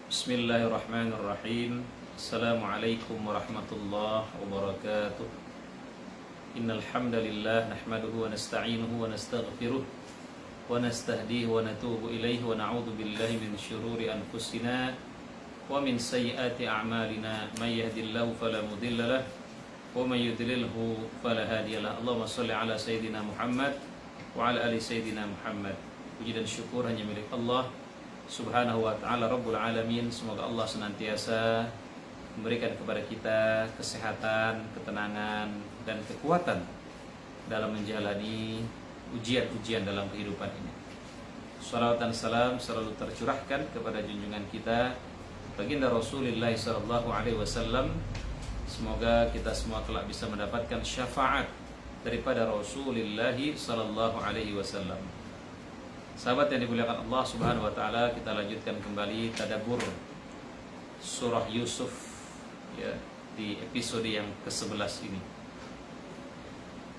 Bismillahirrahmanirrahim. Assalamualaikum warahmatullahi wabarakatuh. Innal hamdalillah nahmaduhu wa nasta'inuhu wa nastaghfiruh wa nastahdihi wa natubu ilaihi wa na'udzu billahi min syururi anfusina wa min sayyiati a'malina. May yahdihillahu fala mudilla lahu wa may yudlilhu fala hadiya lahu. Allahumma shalli ala sayidina Muhammad wa ala ali sayidina Muhammad. Puji dan syukur hanya milik Allah Subhanahu wa ta'ala Rabbul Alamin. Semoga Allah senantiasa memberikan kepada kita kesehatan, ketenangan, dan kekuatan dalam menjalani ujian-ujian dalam kehidupan ini. Salawat dan salam selalu tercurahkan kepada junjungan kita baginda Rasulullah sallallahu alaihi wasallam. Semoga kita semua kelak bisa mendapatkan syafaat daripada Rasulullah sallallahu alaihi wasallam. Sahabat yang dimuliakan Allah Subhanahu wa taala, kita lanjutkan kembali tadabbur surah Yusuf ya, di episode yang ke-11 ini.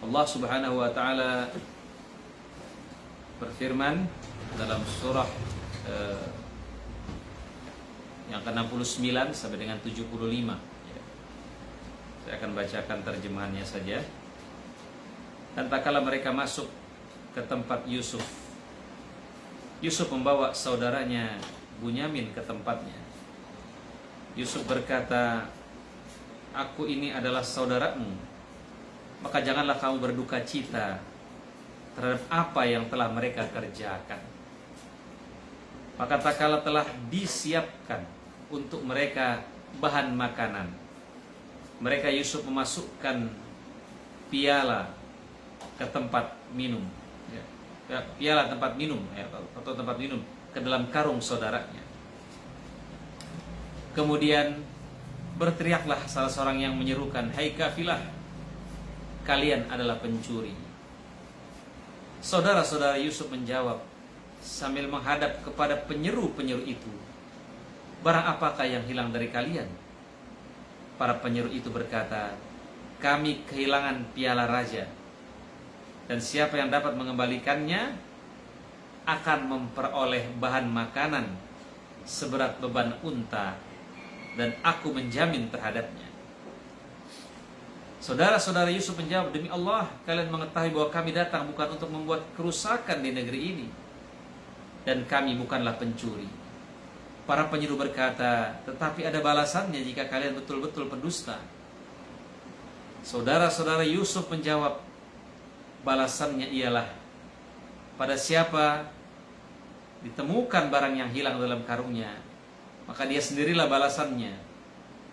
Allah Subhanahu wa taala berfirman dalam surah yang ke-69 sampai dengan 75 ya. Saya akan bacakan terjemahannya saja. Dan tak kala mereka masuk ke tempat Yusuf, Yusuf membawa saudaranya Bunyamin ke tempatnya. Yusuf berkata, "Aku ini adalah saudaramu, maka janganlah kamu berduka cita terhadap apa yang telah mereka kerjakan." Maka tak kala telah disiapkan untuk mereka bahan makanan, mereka Yusuf memasukkan piala ke tempat minum, piala tempat minum atau tempat minum ke dalam karung saudaranya. Kemudian berteriaklah salah seorang yang menyerukan, "Hai kafilah, kalian adalah pencuri." Saudara-saudara Yusuf menjawab sambil menghadap kepada penyeru-penyeru itu, "Barang apakah yang hilang dari kalian?" Para penyeru itu berkata, "Kami kehilangan piala raja, dan siapa yang dapat mengembalikannya akan memperoleh bahan makanan seberat beban unta, dan aku menjamin terhadapnya." Saudara-saudara Yusuf menjawab, "Demi Allah, kalian mengetahui bahwa kami datang bukan untuk membuat kerusakan di negeri ini, dan kami bukanlah pencuri." Para penyeru berkata, "Tetapi ada balasannya jika kalian betul-betul pendusta." Saudara-saudara Yusuf menjawab, "Balasannya ialah pada siapa ditemukan barang yang hilang dalam karungnya, maka dia sendirilah balasannya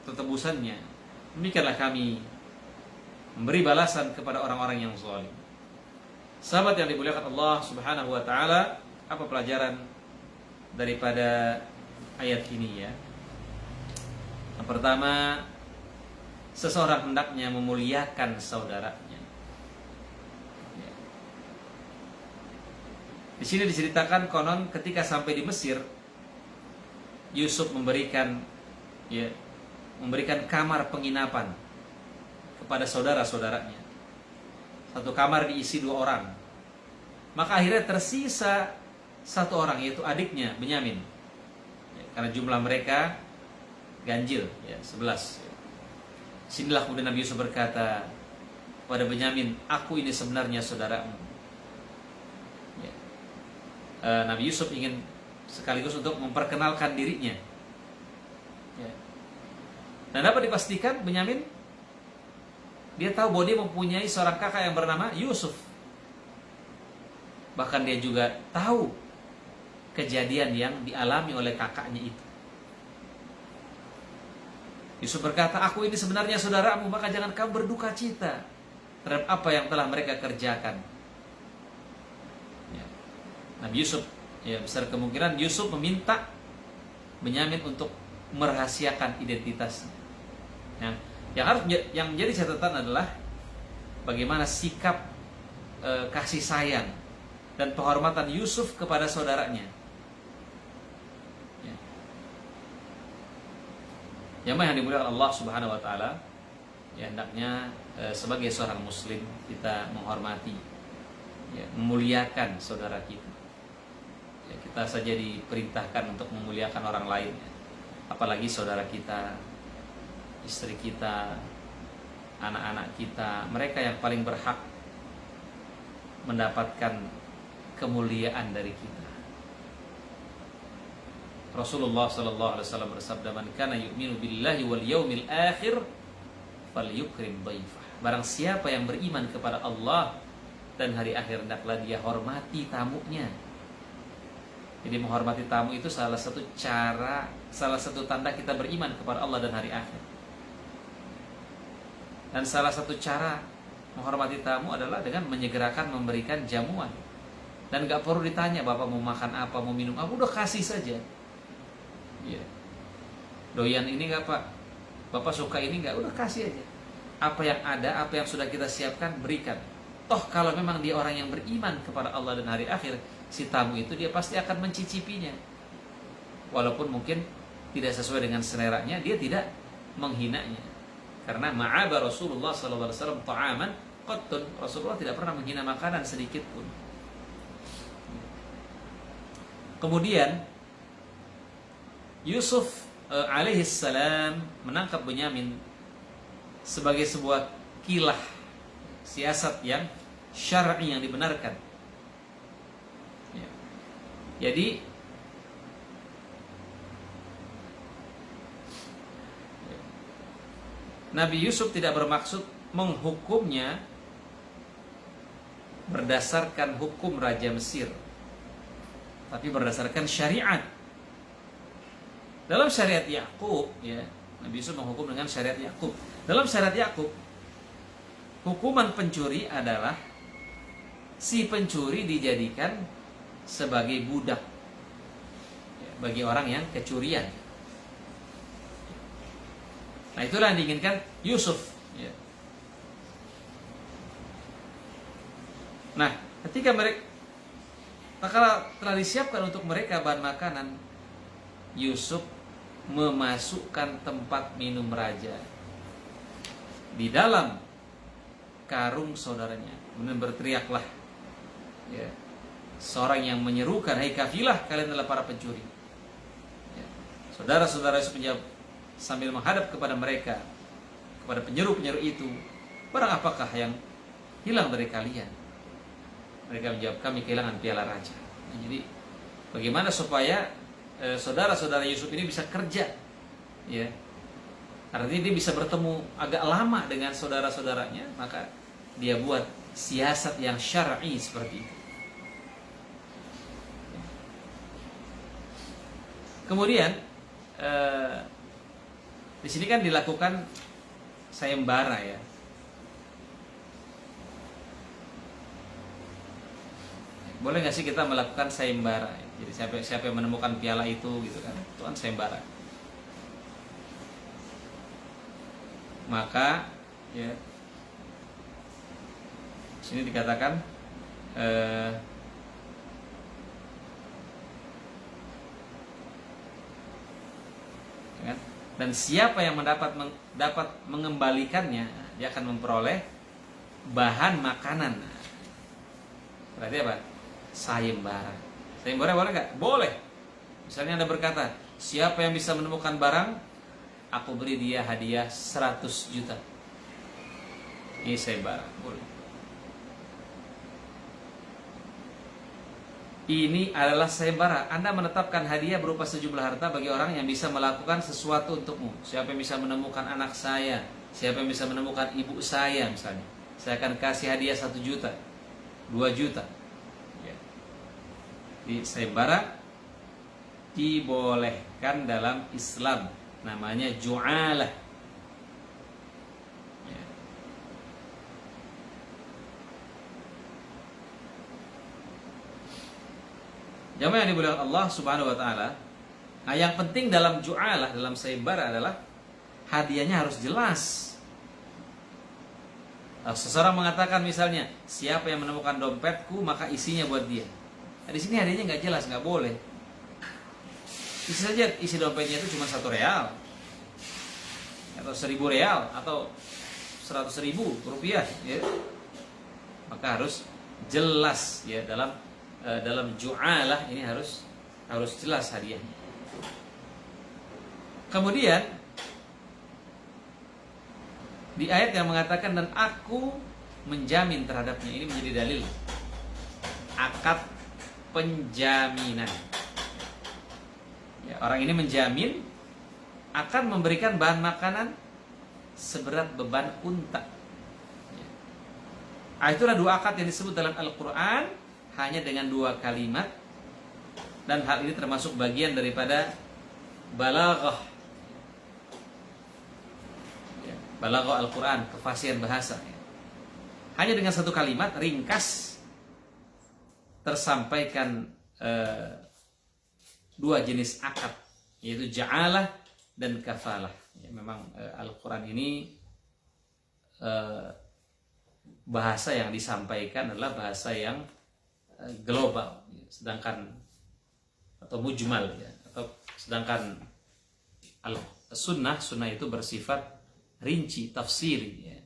atau tebusannya. Demikianlah kami memberi balasan kepada orang-orang yang zalim." Sahabat yang dimuliakan Allah Subhanahu wa taala, apa pelajaran daripada ayat ini ya? Yang pertama, seseorang hendaknya memuliakan saudaranya. Di sini diceritakan konon ketika sampai di Mesir, Yusuf memberikan kamar penginapan kepada saudara-saudaranya. Satu kamar diisi 2 orang. Maka akhirnya tersisa 1 orang, yaitu adiknya Benyamin. Karena jumlah mereka ganjil 11. Sinilah kemudian Nabi Yusuf berkata pada Benyamin, "Aku ini sebenarnya saudaramu." Nabi Yusuf ingin sekaligus untuk memperkenalkan dirinya. Dan dapat dipastikan Benyamin, dia tahu bahwa dia mempunyai seorang kakak yang bernama Yusuf. Bahkan dia juga tahu kejadian yang dialami oleh kakaknya itu. Yusuf berkata, "Aku ini sebenarnya saudaramu, maka jangan kamu berduka cita terhadap apa yang telah mereka kerjakan." Nabi Yusuf, besar kemungkinan Yusuf meminta Benyamin untuk merahasiakan identitasnya. Yang menjadi catatan adalah bagaimana sikap kasih sayang dan penghormatan Yusuf kepada saudaranya. Yang dimuliakan Allah Subhanahu wa taala, hendaknya sebagai seorang muslim kita menghormati, memuliakan saudara kita. Kita saja diperintahkan untuk memuliakan orang lain. apalagi saudara kita, istri kita, anak-anak kita, mereka yang paling berhak mendapatkan kemuliaan dari kita. Rasulullah sallallahu alaihi wasallam bersabda, "Man kana yu'minu billahi wal yaumil akhir falyukrim dhaifah." Barang siapa yang beriman kepada Allah dan hari akhir, hendaklah dia hormati tamunya. Jadi menghormati tamu itu salah satu cara, salah satu tanda kita beriman kepada Allah dan hari akhir. Dan salah satu cara menghormati tamu adalah dengan menyegerakan memberikan jamuan. Dan gak perlu ditanya bapak mau makan apa, mau minum apa, udah kasih saja. Ya. Doyan ini gak pak? Bapak suka ini gak? Udah kasih aja. Apa yang ada, apa yang sudah kita siapkan, berikan. Toh kalau memang dia orang yang beriman kepada Allah dan hari akhir, si tamu itu dia pasti akan mencicipinya. Walaupun mungkin tidak sesuai dengan seleranya, dia tidak menghinanya. Karena ma'aba Rasulullah SAW ta'aman qattun. Rasulullah tidak pernah menghina makanan sedikit pun. Kemudian Yusuf alaihissalam menangkap Bunyamin sebagai sebuah kilah siasat yang syar'i, yang dibenarkan. Ya. Jadi Nabi Yusuf tidak bermaksud menghukumnya berdasarkan hukum Raja Mesir, tapi berdasarkan syariat. Dalam syariat Yakub, ya, Nabi Yusuf menghukum dengan syariat Yakub. Dalam syariat Yakub, hukuman pencuri adalah si pencuri dijadikan sebagai budak, ya, bagi orang yang kecurian. Nah, itulah yang diinginkan Yusuf. Ya. Nah, ketika mereka telah disiapkan untuk mereka bahan makanan, Yusuf memasukkan tempat minum raja di dalam karung saudaranya. Kemudian berteriaklah, ya, seorang yang menyerukan, "Hai kafilah, kalian adalah para pencuri." Ya. Saudara-saudara Yusuf menjawab sambil menghadap kepada mereka, kepada penyeru-penyeru itu, "Barang apakah yang hilang dari kalian?" Mereka menjawab, "Kami kehilangan piala raja." Nah, jadi bagaimana supaya saudara-saudara Yusuf ini bisa kerja, ya, artinya dia bisa bertemu agak lama dengan saudara-saudaranya, maka dia buat siasat yang syar'i seperti itu. Kemudian di sini kan dilakukan sayembara, ya. Boleh nggak sih kita melakukan sayembara? Jadi siapa yang menemukan piala itu, gitu kan? Itu kan sayembara. Maka, ya, sini dikatakan kan? Dan siapa yang dapat mengembalikannya, dia akan memperoleh bahan makanan. Berarti apa? Sayembara. Sayembara boleh nggak? Boleh. Misalnya Anda berkata, siapa yang bisa menemukan barang, aku beri dia hadiah 100 juta. Ini sayembara. Boleh. Ini adalah sayembara. Anda menetapkan hadiah berupa sejumlah harta bagi orang yang bisa melakukan sesuatu untukmu. Siapa yang bisa menemukan anak saya, siapa yang bisa menemukan ibu saya misalnya, saya akan kasih hadiah 1 juta, 2 juta. Di sayembara dibolehkan dalam Islam, namanya ju'alah. Ya. Jamaah yang dimuliakan Allah Subhanahu wa taala. Nah, yang penting dalam ju'alah, dalam sayembara adalah hadiahnya harus jelas. Nah, seseorang mengatakan misalnya, siapa yang menemukan dompetku maka isinya buat dia. Nah, di sini hadiahnya nggak jelas, nggak boleh. Bisa saja isi dompetnya itu cuma 1 real, atau 1.000 real, atau 100.000 rupiah, ya. Maka harus jelas, ya, dalam ju'alah ini harus jelas hadiahnya. Kemudian di ayat yang mengatakan dan aku menjamin terhadapnya, ini menjadi dalil akad penjaminan. Ya, orang ini menjamin akan memberikan bahan makanan seberat beban unta. Ya. Itulah dua akad yang disebut dalam Al-Quran hanya dengan dua kalimat, dan hal ini termasuk bagian daripada balaghah. Ya, balaghah Al-Quran, kefasihan bahasa. Ya. Hanya dengan satu kalimat ringkas tersampaikan dua jenis akad, yaitu ja'alah dan kafalah. Ya, memang Al-Quran ini bahasa yang disampaikan adalah bahasa yang global, ya, sedangkan atau mujmal, ya, atau sedangkan sunnah itu bersifat rinci, tafsiri. Ya.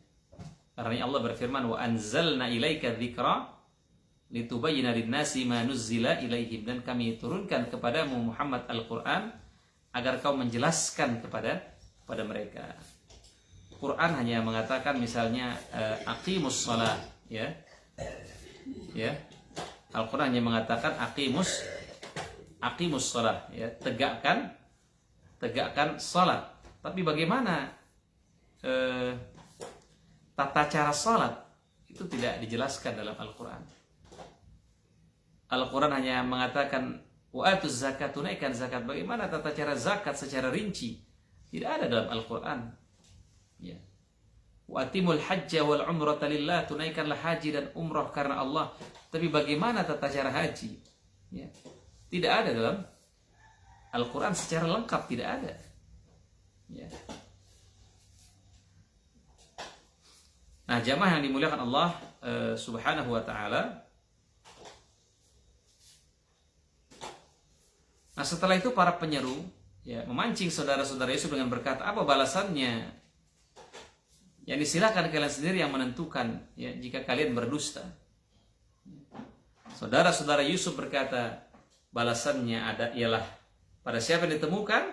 Karena Allah berfirman, wa anzalna ilaika dzikra litubayyana lin-nasi ma nuzzila ilaihim, dan kami turunkan kepadamu Muhammad Al-Quran agar kau menjelaskan kepada mereka. Quran hanya mengatakan misalnya aqimus shalah, ya. Ya. Al-Quran hanya mengatakan aqimus shalah, ya, tegakkan salat. Tapi bagaimana tata cara salat itu tidak dijelaskan dalam Al-Quran. Al-Quran hanya mengatakan wa atuz zakat, tunaikan zakat. Bagaimana tata cara zakat secara rinci? Tidak ada dalam Al-Quran. Ya. Wa atimul hajja wal umrata lillah, tunaikanlah haji dan umrah karena Allah. Tapi bagaimana tata cara haji? Ya. Tidak ada dalam Al-Quran secara lengkap, tidak ada. Ya. Nah, jamaah yang dimuliakan Allah Subhanahu wa taala. Nah, setelah itu para penyeru, ya, memancing saudara-saudara Yusuf dengan berkata, apa balasannya? Yang disilakan kalian sendiri yang menentukan, ya, jika kalian berdusta. Saudara-saudara Yusuf berkata, balasannya ialah pada siapa yang ditemukan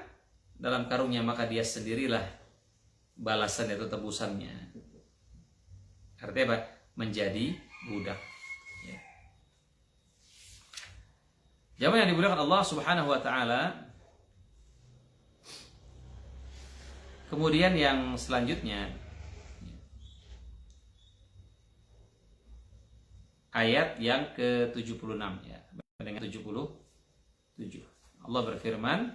dalam karungnya, maka dia sendirilah balasan itu, tebusannya. Artinya apa? Menjadi budak. Jamaah yang dimuliakan Allah Subhanahu wa taala. Kemudian yang selanjutnya, ayat yang ke-76, ya, dengan 77. Allah berfirman,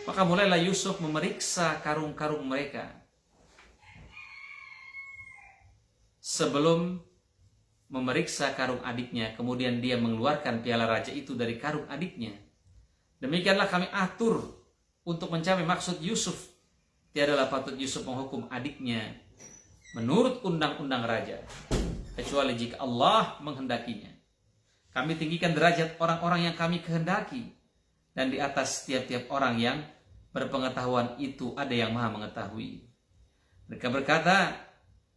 maka mulailah Yusuf memeriksa karung-karung mereka sebelum memeriksa karung adiknya. Kemudian dia mengeluarkan piala raja itu dari karung adiknya. Demikianlah kami atur untuk mencari maksud Yusuf. Tiadalah patut Yusuf menghukum adiknya menurut undang-undang raja, kecuali jika Allah menghendakinya. Kami tinggikan derajat orang-orang yang kami kehendaki, dan di atas tiap-tiap orang yang berpengetahuan itu ada yang maha mengetahui. Mereka berkata,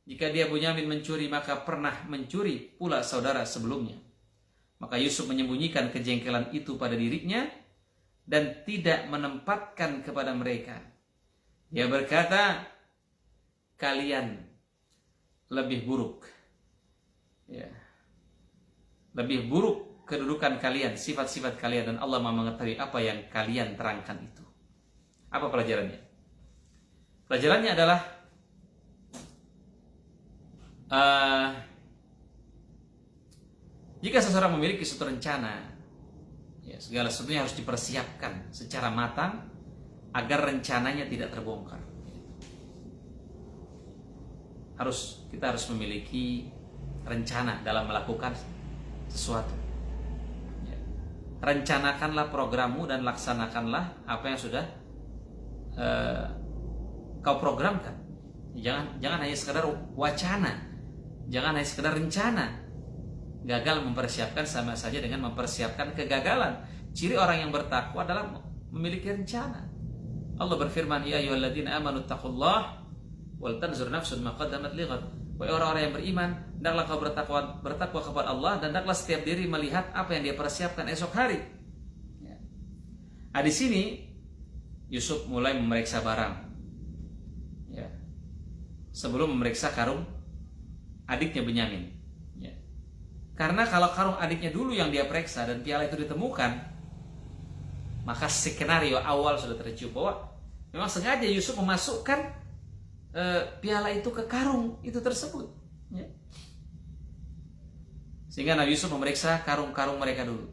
jika dia Bunyamin mencuri, maka pernah mencuri pula saudara sebelumnya. Maka Yusuf menyembunyikan kejengkelan itu pada dirinya dan tidak menempatkan kepada mereka. Dia berkata, kalian lebih buruk. Ya. Lebih buruk kedudukan kalian, sifat-sifat kalian, dan Allah Maha mengetahui apa yang kalian terangkan itu. Apa pelajarannya? Pelajarannya adalah jika seseorang memiliki suatu rencana, ya, segala sesuatunya harus dipersiapkan secara matang agar rencananya tidak terbongkar. Kita harus memiliki rencana dalam melakukan sesuatu. Ya. Rencanakanlah programmu dan laksanakanlah apa yang sudah kau programkan. Jangan hanya sekedar wacana. Jangan hanya sekedar rencana. Gagal mempersiapkan sama saja dengan mempersiapkan kegagalan. Ciri orang yang bertakwa adalah memiliki rencana. Allah berfirman, ya ayyuhalladzina amanu taqullaha wal tanzur nafsun ma qaddamat lighad. Wahai orang-orang yang beriman, hendaklah kau bertakwa kepada Allah, dan hendaklah setiap diri melihat apa yang dia persiapkan esok hari. Ya. Nah, di sini Yusuf mulai memeriksa barang, ya, sebelum memeriksa karung adiknya Benyamin. Ya. Karena kalau karung adiknya dulu yang dia periksa dan piala itu ditemukan, maka skenario awal sudah tercium bahwa memang sengaja Yusuf memasukkan piala itu ke karung itu tersebut. Ya. Sehingga Nabi Yusuf memeriksa karung-karung mereka dulu.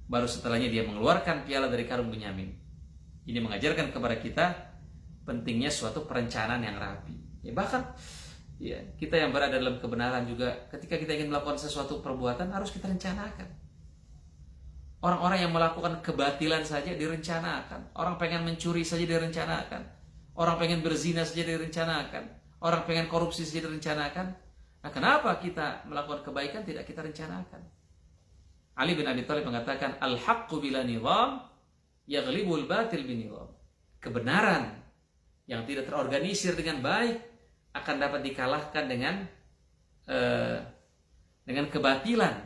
Baru setelahnya dia mengeluarkan piala dari karung Benyamin. Ini mengajarkan kepada kita pentingnya suatu perencanaan yang rapi. Ya, bahkan ya, kita yang berada dalam kebenaran juga ketika kita ingin melakukan sesuatu perbuatan harus kita rencanakan. Orang-orang yang melakukan kebatilan saja direncanakan. Orang pengen mencuri saja direncanakan. Orang pengen berzina saja direncanakan. Orang pengen korupsi saja direncanakan. Nah, kenapa kita melakukan kebaikan tidak kita rencanakan? Ali bin Abi Thalib mengatakan, al-haqqu bila nizam yaghlibul batil binizam. Kebenaran yang tidak terorganisir dengan baik akan dapat dikalahkan dengan kebatilan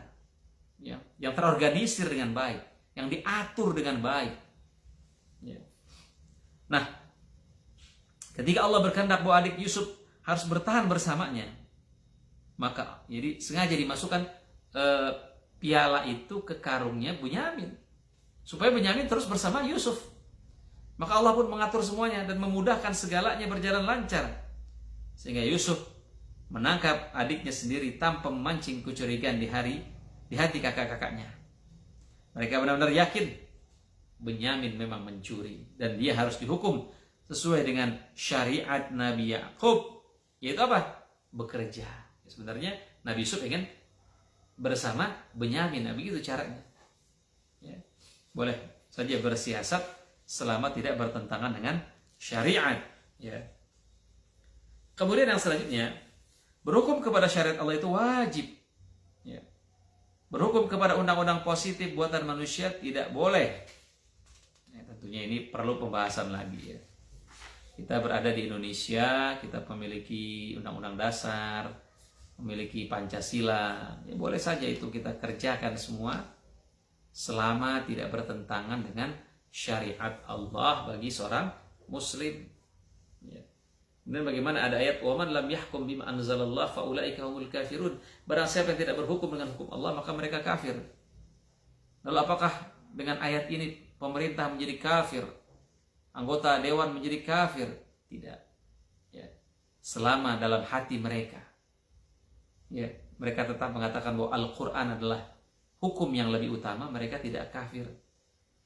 ya, yang terorganisir dengan baik, yang diatur dengan baik. Ya. Nah, ketika Allah berkehendak bahwa adik Yusuf harus bertahan bersamanya, maka jadi sengaja dimasukkan piala itu ke karungnya Benyamin supaya Benyamin terus bersama Yusuf. Maka Allah pun mengatur semuanya dan memudahkan segalanya berjalan lancar sehingga Yusuf menangkap adiknya sendiri tanpa memancing kecurigaan di hati kakak-kakaknya. Mereka benar-benar yakin Benyamin memang mencuri dan dia harus dihukum sesuai dengan syariat Nabi Yakub, yaitu apa? Bekerja. Sebenarnya Nabi Yusuf ingin bersama Benyamin, nah begitu caranya. Ya. Boleh saja bersiasat selama tidak bertentangan dengan syariat. Ya. Kemudian yang selanjutnya, berhukum kepada syariat Allah itu wajib. Ya. Berhukum kepada undang-undang positif buatan manusia tidak boleh. Ya, tentunya ini perlu pembahasan lagi. Ya. Kita berada di Indonesia, kita memiliki undang-undang dasar, memiliki Pancasila, ya boleh saja itu kita kerjakan semua selama tidak bertentangan dengan syariat Allah bagi seorang muslim. Ya. Dan bagaimana ada ayat waman lam yahkum bima anzalallah faulaika humul kafirun. Barang siapa yang tidak berhukum dengan hukum Allah maka mereka kafir. Lalu apakah dengan ayat ini pemerintah menjadi kafir? Anggota dewan menjadi kafir? Tidak. Ya. Selama dalam hati mereka ya, mereka tetap mengatakan bahwa Al-Quran adalah hukum yang lebih utama, mereka tidak kafir.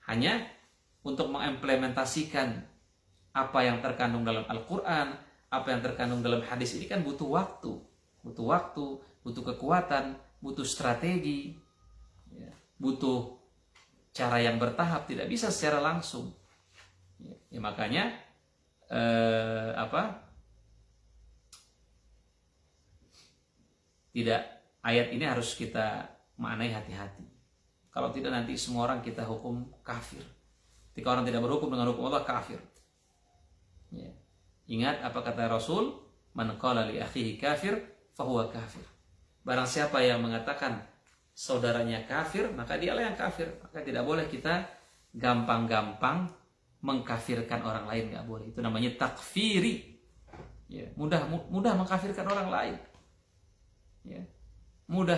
Hanya untuk mengimplementasikan apa yang terkandung dalam Al-Quran, apa yang terkandung dalam hadis ini kan butuh waktu, butuh kekuatan, butuh strategi, ya, butuh cara yang bertahap, tidak bisa secara langsung. Ya, makanya tidak, ayat ini harus kita maknai hati-hati. Kalau tidak nanti semua orang kita hukum kafir. Ketika orang tidak berhukum dengan hukum Allah kafir. Ya. Ingat apa kata Rasul, man qala li akhihi kafir fahuwa kafir. Barang siapa yang mengatakan saudaranya kafir, maka dialah yang kafir. Maka tidak boleh kita gampang-gampang mengkafirkan orang lain, nggak boleh. Itu namanya takfiri. Ya, mudah mengkafirkan orang lain. Ya, mudah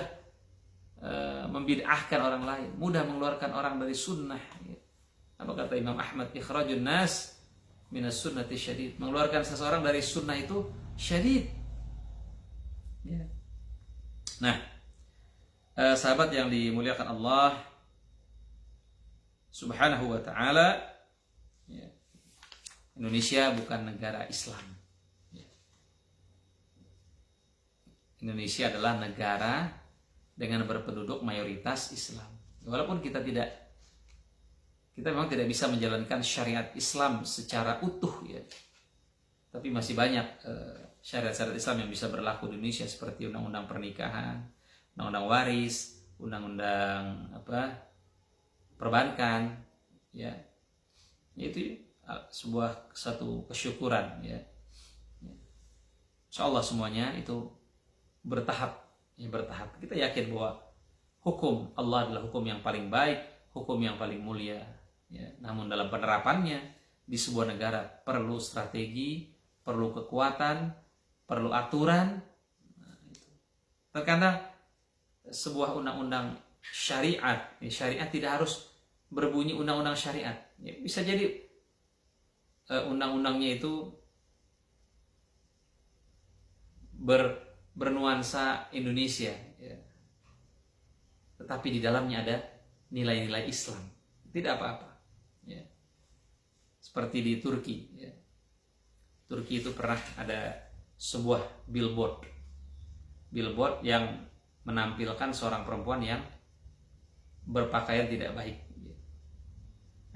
membid'ahkan orang lain, mudah mengeluarkan orang dari sunnah. Ya. Apa kata Imam Ahmad, ikhrajun nas minas sunnati syadid. Mengeluarkan seseorang dari sunnah itu syadid. Ya. Nah, sahabat yang dimuliakan Allah Subhanahu wa ta'ala, ya, Indonesia bukan negara Islam. Indonesia adalah negara dengan berpenduduk mayoritas Islam. Walaupun kita memang tidak bisa menjalankan syariat Islam secara utuh, ya. Tapi masih banyak syariat-syariat Islam yang bisa berlaku di Indonesia seperti undang-undang pernikahan, undang-undang waris, undang-undang perbankan, ya. Itu satu kesyukuran, ya. Insyaallah semuanya itu bertahap. Kita yakin bahwa hukum Allah adalah hukum yang paling baik, hukum yang paling mulia. Ya, namun dalam penerapannya di sebuah negara perlu strategi, perlu kekuatan, perlu aturan. Nah, itu. Terkadang sebuah undang-undang syariat, syariat tidak harus berbunyi undang-undang syariat. Ya, bisa jadi undang-undangnya itu bernuansa Indonesia, ya. Tetapi di dalamnya ada nilai-nilai Islam, tidak apa-apa. Ya. Seperti di Turki, ya. Turki itu pernah ada sebuah billboard yang menampilkan seorang perempuan yang berpakaian tidak baik.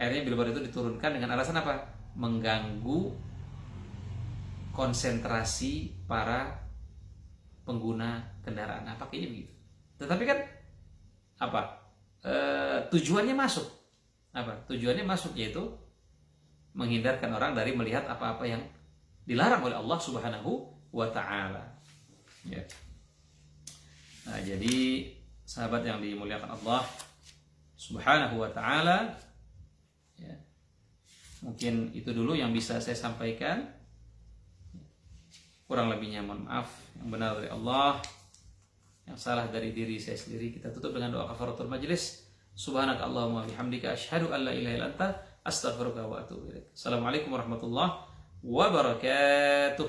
Akhirnya billboard itu diturunkan dengan alasan apa? Mengganggu konsentrasi para pengguna kendaraan. Nah, pakainya begitu. Tetapi kan apa? Tujuannya masuk. Apa? Tujuannya masuk, yaitu menghindarkan orang dari melihat apa-apa yang dilarang oleh Allah Subhanahu wa taala. Ya. Nah, jadi sahabat yang dimuliakan Allah Subhanahu wa taala, ya. Mungkin itu dulu yang bisa saya sampaikan. Kurang lebihnya mohon maaf. Yang benar dari Allah, yang salah dari diri saya sendiri. Kita tutup dengan doa kafaratul majlis. Subhanaka Allahumma bihamdika asyhadu an la ilaha illa anta astaghfiruka wa atubu ilaik. Assalamualaikum warahmatullahi wabarakatuh.